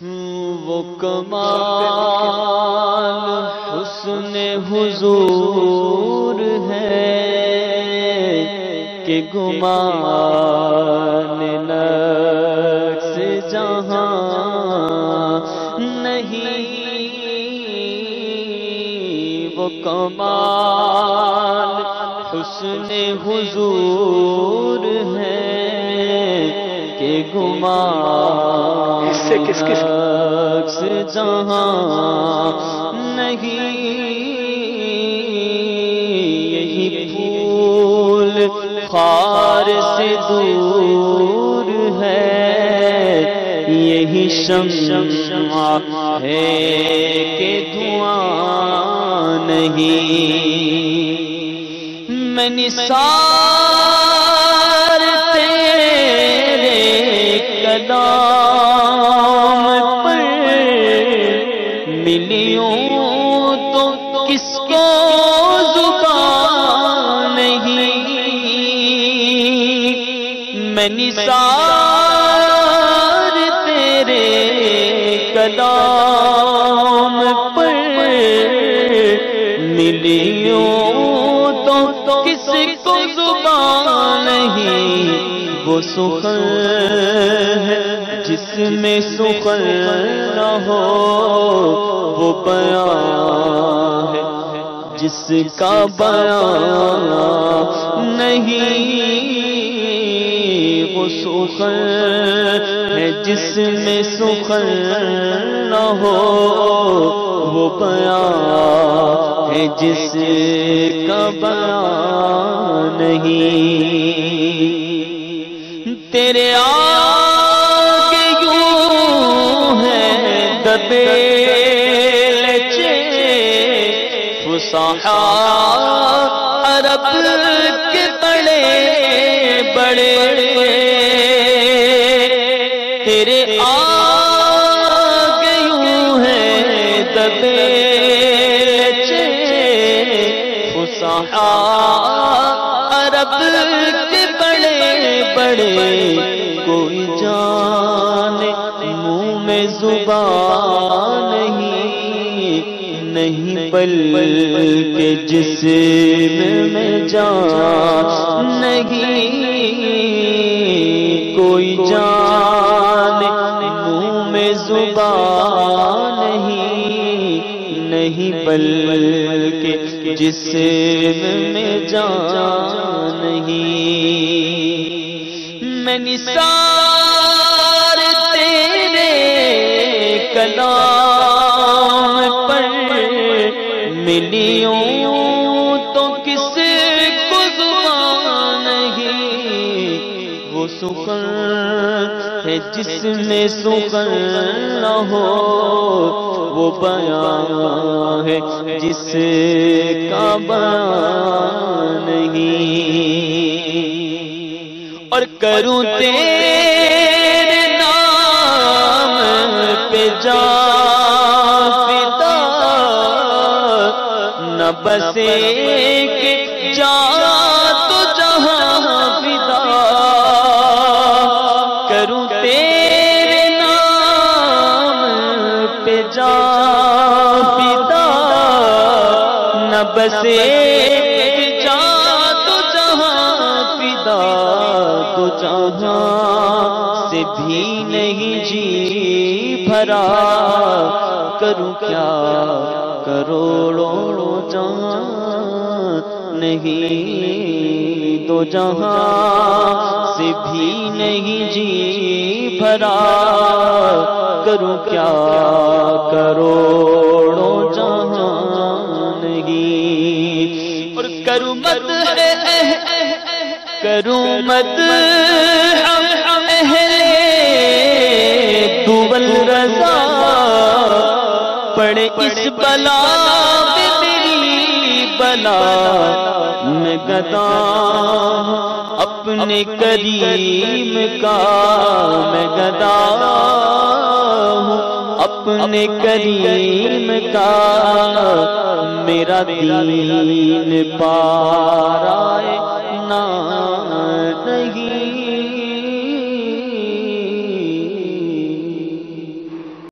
وہ کمال حسن حضور ہے کہ گمان نقص جہاں نہیں، وہ کمال حسن حضور ہے کہ گمان نقص جہاں نہیں، یہی پھول خار سے دور ہے، یہی شمع ہے کہ دھواں نہیں، میں نثار تیرے کلام پر ملیوں تو کس کو زبان نہیں، میں نثار تیرے کلام پر ملیوں تو کس کو زبان نہیں، وہ سخن ہے جس میں سخن نہ ہو، وہ بیان ہے جس کا بیان نہیں، وہ سخن ہے جس میں سخن نہ ہو، وہ بیان ہے جس کا بیان نہیں، تیرے آگے یوں ہے دبیل فصحا عرب کے بڑے بڑے، تیرے آگے یوں ہے دبیل فصحا عرب کے بڑے بڑے، کوئی جانے منہ میں زبان نہیں بلکہ جسم میں جان نہیں، کوئی جانے منہ میں زبان نہیں بلکہ جسم میں جان نہیں، میں نثار تیرے کلام پر ملیوں تو کس کو زبان نہیں، وہ سخن ہے جس میں سخن نہ ہو، وہ بیان ہے جس کا بیان نہیں، اور کروں تیرے نام پہ جان فدا، نہ بس ایک جان تو جہاں فدا، کروں تیرے نام پہ جان فدا، نہ بس ایک جان تو جہاں فدا، تو جہاں سے بھی نہیں جی بھرا، کروں کیا کروڑوں جہاں نہیں، دو جہاں سے بھی نہیں جی بھرا، کروں کیا کروڑوں جہاں نہیں، اور کروں مدح اہل دول رضا، پڑے اس بلا میں میری بلا، میں گدا اپنے کریم کا، میں گدا ہوں اپنے کریم کا، میرا دین پارائے نہ نہیں،